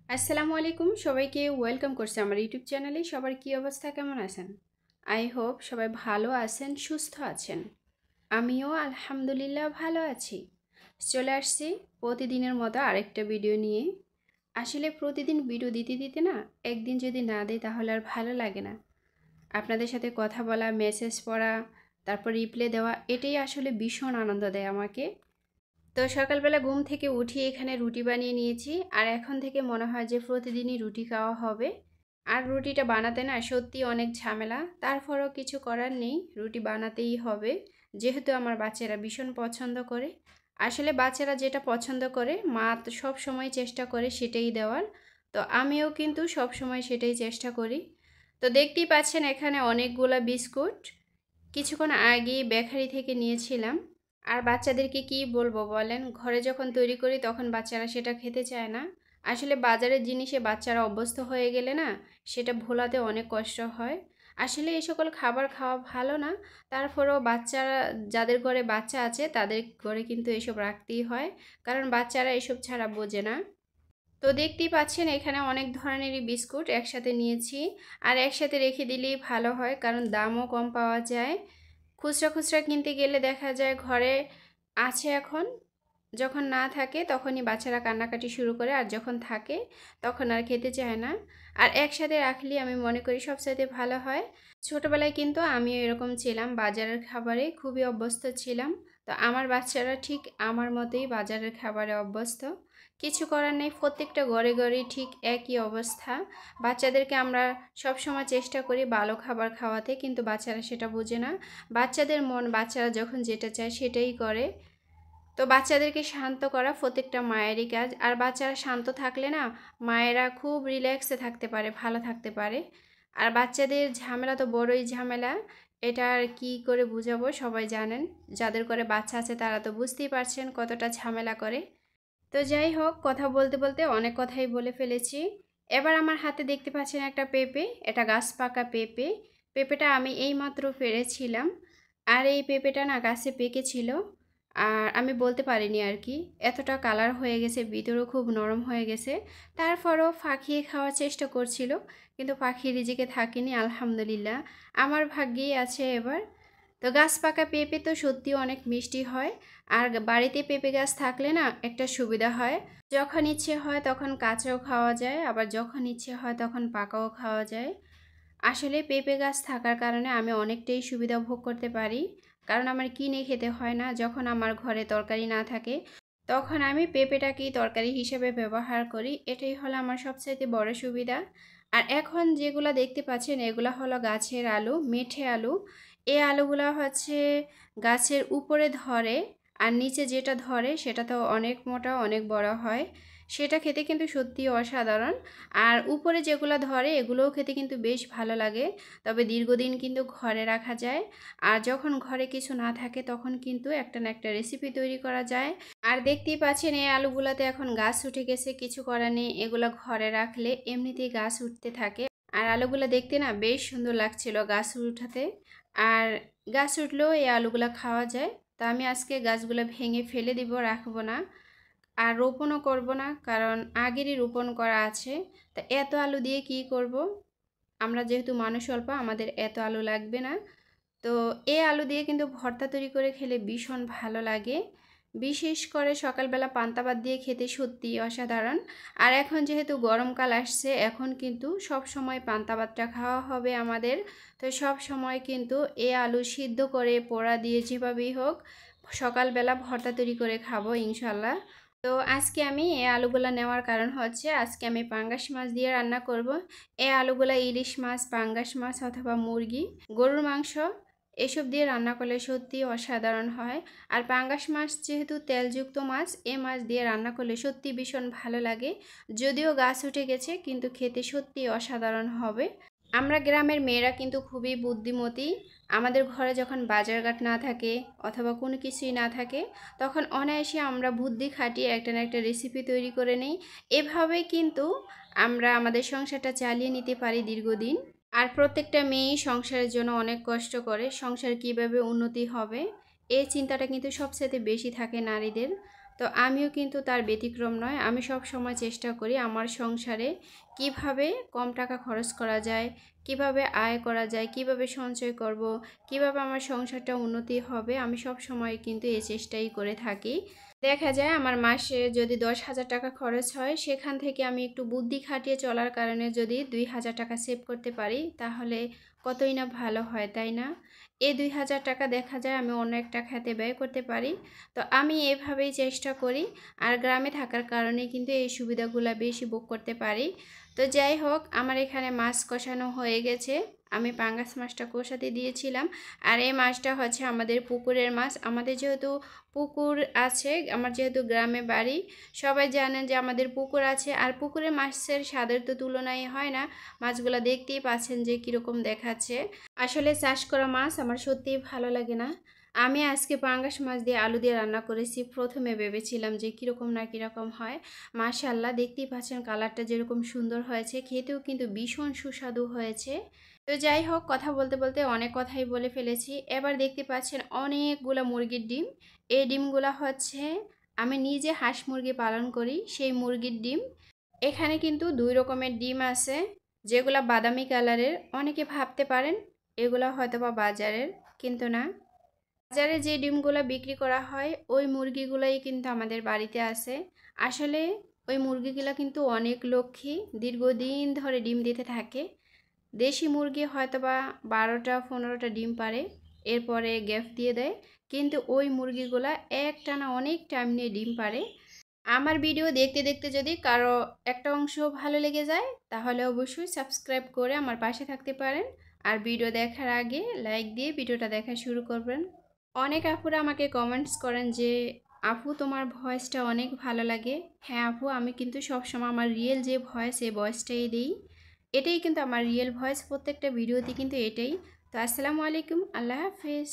আসসালামু আলাইকুম সবাইকে ওয়েলকাম করছি আমার ইউটিউব চ্যানেলে। সবার কি অবস্থা, কেমন আছেন? আই হোপ সবাই ভালো আছেন, সুস্থ আছেন। আমিও আলহামদুলিল্লাহ ভালো আছি। চলে আসছি প্রতিদিনের মতো আরেকটা ভিডিও নিয়ে। আসলে প্রতিদিন ভিডিও দিতে দিতে না, একদিন যদি না দিই তাহলে আর ভালো লাগে না। আপনাদের সাথে কথা বলা, মেসেজ পড়া, তারপর রিপ্লাই দেওয়া, এটাই আসলে ভীষণ আনন্দ দেয় আমাকে। তো সকালবেলা ঘুম থেকে উঠি এখানে রুটি বানিয়ে নিয়েছি, আর এখন থেকে মনে হয় যে প্রতিদিনই রুটি খাওয়া হবে। আর রুটিটা বানাতে না সত্যি অনেক ঝামেলা, তারপরেও কিছু করার নেই, রুটি বানাতেই হবে। যেহেতু আমার বাচ্চারা ভীষণ পছন্দ করে। আসলে বাচ্চারা যেটা পছন্দ করে মা তো সব সময় চেষ্টা করে সেটাই দেওয়ার। তো আমিও কিন্তু সব সময় সেটাই চেষ্টা করি। তো দেখতেই পাচ্ছেন এখানে অনেকগুলা বিস্কুট কিছুক্ষণ আগেই বেকারি থেকে নিয়েছিলাম। আর বাচ্চাদেরকে কি বলবো বলেন, ঘরে যখন তৈরি করি তখন বাচ্চারা সেটা খেতে চায় না। আসলে বাজারের জিনিসে বাচ্চারা অভ্যস্ত হয়ে গেলে না, সেটা ভোলাতে অনেক কষ্ট হয়। আসলে এই সকল খাবার খাওয়া ভালো না। তারপরেও বাচ্চারা, যাদের ঘরে বাচ্চা আছে তাদের ঘরে কিন্তু এসব রাখতেই হয়, কারণ বাচ্চারা এসব ছাড়া বোঝে না। তো দেখতেই পাচ্ছেন এখানে অনেক ধরনেরই বিস্কুট একসাথে নিয়েছি। আর একসাথে রেখে দিলেই ভালো হয়, কারণ দামও কম পাওয়া যায়। খুচরা খুচরা কিনতে গেলে দেখা যায় ঘরে আছে এখন, যখন না থাকে তখনই বাচ্চারা কান্নাকাটি শুরু করে, আর যখন থাকে তখন আর খেতে চায় না। আর একসাথে রাখলে আমি মনে করি সবচাইতে ভালো হয়। ছোটোবেলায় কিন্তু আমিও এরকম ছিলাম, বাজারের খাবারে খুবই অভ্যস্ত ছিলাম। তো আমার বাচ্চারা ঠিক আমার মতোই বাজারের খাবারে অভ্যস্ত। কিছু করার নেই, প্রত্যেকটা ঘরে ঘরেই ঠিক একই অবস্থা। বাচ্চাদেরকে আমরা সব সময় চেষ্টা করি ভালো খাবার খাওয়াতে, কিন্তু বাচ্চারা সেটা বোঝে না। বাচ্চাদের মন, বাচ্চারা যখন যেটা চায় সেটাই করে। তো বাচ্চাদেরকে শান্ত করা প্রত্যেকটা মায়েরই কাজ। আর বাচ্চারা শান্ত থাকলে না, মায়েরা খুব রিল্যাক্সে থাকতে পারে, ভালো থাকতে পারে। আর বাচ্চাদের ঝামেলা তো বড়ই ঝামেলা, এটা আর কী করে বুঝাবো, সবাই জানেন। যাদের করে বাচ্চা আছে তারা তো বুঝতেই পারছেন কতটা ঝামেলা করে। তো যাই হোক, কথা বলতে বলতে অনেক কথাই বলে ফেলেছি। এবার আমার হাতে দেখতে পাচ্ছেন একটা পেঁপে, এটা গাছ পাকা পেঁপে। পেঁপেটা আমি এইমাত্র পেড়েছিলাম। আর এই পেঁপেটা না গাছে পেকেছিল। আর আমি বলতে পারিনি আর কি, এতটা কালার হয়ে গেছে, ভিতরেও খুব নরম হয়ে গেছে। তারপরও ফাঁকিয়ে খাওয়ার চেষ্টা করছিল, কিন্তু পাখি রিজিকে থাকেনি আলহামদুলিল্লাহ। আমার ভাগ্যেই আছে এবার। তো গাছ পাকা পেঁপে তো সত্যি অনেক মিষ্টি হয়। আর বাড়িতে পেঁপে গাছ থাকলে না একটা সুবিধা হয়, যখন ইচ্ছে হয় তখন কাঁচাও খাওয়া যায়, আবার যখন ইচ্ছে হয় তখন পাকাও খাওয়া যায়। আসলে পেঁপে গাছ থাকার কারণে আমি অনেকটাই সুবিধা ভোগ করতে পারি, কারণ আমার কিনে খেতে হয় না। যখন আমার ঘরে তরকারি না থাকে তখন আমি পেঁপেটাকেই তরকারি হিসেবে ব্যবহার করি, এটাই হলো আমার সবচাইতে বড় সুবিধা। আর এখন যেগুলো দেখতে পাচ্ছেন এগুলো হলো গাছের আলু, মেঠে আলু। এই আলুগুলো হচ্ছে গাছের উপরে ধরে, আর নিচে যেটা ধরে সেটা তো অনেক মোটা, অনেক বড় হয়। সেটা খেতে কিন্তু সত্যি অসাধারণ। আর উপরে যেগুলো ধরে এগুলোও খেতে কিন্তু বেশ ভালো লাগে, তবে দীর্ঘদিন কিন্তু ঘরে রাখা যায়। আর যখন ঘরে কিছু না থাকে তখন কিন্তু একটা না একটা রেসিপি তৈরি করা যায়। আর দেখতেই পাচ্ছেন এই আলুগুলাতে এখন গাছ উঠে গেছে, কিছু করার নেই, এগুলো ঘরে রাখলে এমনিতেই গাছ উঠতে থাকে। আর আলুগুলো দেখতে না বেশ সুন্দর লাগছিল গাছ উঠাতে। আর গাছ উঠলেও এই আলুগুলো খাওয়া যায়। তো আমি আজকে গাছগুলো ভেঙে ফেলে দিব, রাখবো না। আর রোপণও করব না, কারণ আগেরই রোপণ করা আছে। তা এত আলু দিয়ে কি করব? আমরা যেহেতু মানুষ অল্প, আমাদের এত আলু লাগবে না। তো এই আলু দিয়ে কিন্তু ভর্তা তৈরি করে খেলে ভীষণ ভালো লাগে। বিশেষ করে সকালবেলা পান্তা ভাত দিয়ে খেতে সত্যি অসাধারণ। আর এখন যেহেতু গরমকাল আসছে, এখন কিন্তু সব সময় পান্তা ভাতটা খাওয়া হবে আমাদের। তো সব সময় কিন্তু এই আলু সিদ্ধ করে, পোড়া দিয়ে, যেভাবেই হোক সকালবেলা ভর্তা তৈরি করে খাবো ইনশাল্লাহ। তো আজকে আমি এই আলুগুলা নেওয়ার কারণ হচ্ছে, আজকে আমি পাঙ্গাস মাছ দিয়ে রান্না করব। এই আলুগুলা ইলিশ মাছ, পাঙ্গাস মাছ অথবা মুরগি, গরুর মাংস এসব দিয়ে রান্না করলে সত্যি অসাধারণ হয়। আর পাঙ্গাস মাছ যেহেতু তেলযুক্ত মাছ, এ মাছ দিয়ে রান্না করলে সত্যি ভীষণ ভালো লাগে। যদিও গাছ উঠে গেছে, কিন্তু খেতে সত্যি অসাধারণ হবে। আমরা গ্রামের মেয়েরা কিন্তু খুবই বুদ্ধিমতী। আমাদের ঘরে যখন বাজারঘাট না থাকে অথবা কোনো কিছুই না থাকে, তখন অনায়াসে আমরা বুদ্ধি খাটিয়ে একটা না একটা রেসিপি তৈরি করে নিই। এভাবেই কিন্তু আমরা আমাদের সংসারটা চালিয়ে নিতে পারি দীর্ঘদিন। আর প্রত্যেকটা মেয়েই সংসারের জন্য অনেক কষ্ট করে, সংসার কিভাবে উন্নতি হবে এই চিন্তাটা কিন্তু সবচেয়ে বেশি থাকে নারীদের। তো আমিও কিন্তু তার ব্যতিক্রম নয়। আমি সব সময় চেষ্টা করি আমার সংসারে কিভাবে কম টাকা খরচ করা যায়, কিভাবে আয় করা যায়, কিভাবে সঞ্চয় করব, কিভাবে আমার সংসারটা উন্নতি হবে। আমি সব সময় কিন্তু এই চেষ্টাই করে থাকি। দেখা যায় আমার মাসে যদি 10,000 টাকা খরচ হয়, সেখান থেকে আমি একটু বুদ্ধি খাটিয়ে চলার কারণে যদি 2,000 টাকা সেভ করতে পারি, তাহলে কতই না ভালো হয়, তাই না? এই 2,000 টাকা দেখা যায় আমি অন্য একটা খাতে ব্যয় করতে পারি। তো আমি এভাবেই চেষ্টা করি। আর গ্রামে থাকার কারণে কিন্তু এই সুবিধাগুলো বেশি ভোগ করতে পারি। তো যাই হোক, আমার এখানে মাছ কষানো হয়ে গেছে। আমি পাঙ্গাস মাছটা কষাতে দিয়েছিলাম। আর এই মাছটা হচ্ছে আমাদের পুকুরের মাছ। আমাদের যেহেতু পুকুর আছে, আমার যেহেতু গ্রামে বাড়ি, সবাই জানেন যে আমাদের পুকুর আছে। আর পুকুরের মাছের স্বাদের তো তুলনাই হয় না। মাছগুলো দেখতেই পাচ্ছেন যে কীরকম দেখাচ্ছে। আসলে চাষ করা মাছ আমার সত্যিই ভালো লাগে না। আমি আজকে পাঙ্গাস মাছ দিয়ে আলু দিয়ে রান্না করেছি। প্রথমে ভেবেছিলাম যে কীরকম না কীরকম হয়। মাশাআল্লাহ, দেখতেই পাচ্ছেন কালারটা যেরকম সুন্দর হয়েছে, খেতেও কিন্তু ভীষণ সুস্বাদু হয়েছে। তো যাই হোক, কথা বলতে বলতে অনেক কথাই বলে ফেলেছি। এবার দেখতে পাচ্ছেন অনেকগুলো মুরগির ডিম। এই ডিমগুলো হচ্ছে আমি নিজে হাঁস মুরগি পালন করি, সেই মুরগির ডিম। এখানে কিন্তু 2 রকমের ডিম আছে, যেগুলো বাদামি কালারের। অনেকে ভাবতে পারেন এগুলো হয়তোবা বাজারের, কিন্তু না। বাজারে যে ডিমগুলো বিক্রি করা হয় ওই মুরগিগুলোই কিন্তু আমাদের বাড়িতে আছে। আসলে ওই মুরগিগুলো কিন্তু অনেক লক্ষ্মী, দীর্ঘদিন ধরে ডিম দিতে থাকে। দেশি মুরগি হয়তোবা 12টা 15টা ডিম পারে, এরপরে গ্যাপ দিয়ে দেয়। কিন্তু ওই মুরগিগুলা একটানা অনেক টাইম নিয়ে ডিম পারে। আমার ভিডিও দেখতে দেখতে যদি কারো একটা অংশ ভালো লেগে যায়, তাহলে অবশ্যই সাবস্ক্রাইব করে আমার পাশে থাকতে পারেন। আর ভিডিও দেখার আগে লাইক দিয়ে ভিডিওটা দেখা শুরু করবেন। অনেক আপুরা আমাকে কমেন্টস করেন যে আপু, তোমার ভয়েসটা অনেক ভালো লাগে। হ্যাঁ আপু, আমি কিন্তু সবসময় আমার রিয়েল যে ভয়েস, এই ভয়েসটাই দিই। এটাই কিন্তু আমার রিয়েল ভয়েস, প্রত্যেকটা ভিডিওতে কিন্তু এটাই। তো আসসালামু আলাইকুম, আল্লাহ হাফিজ।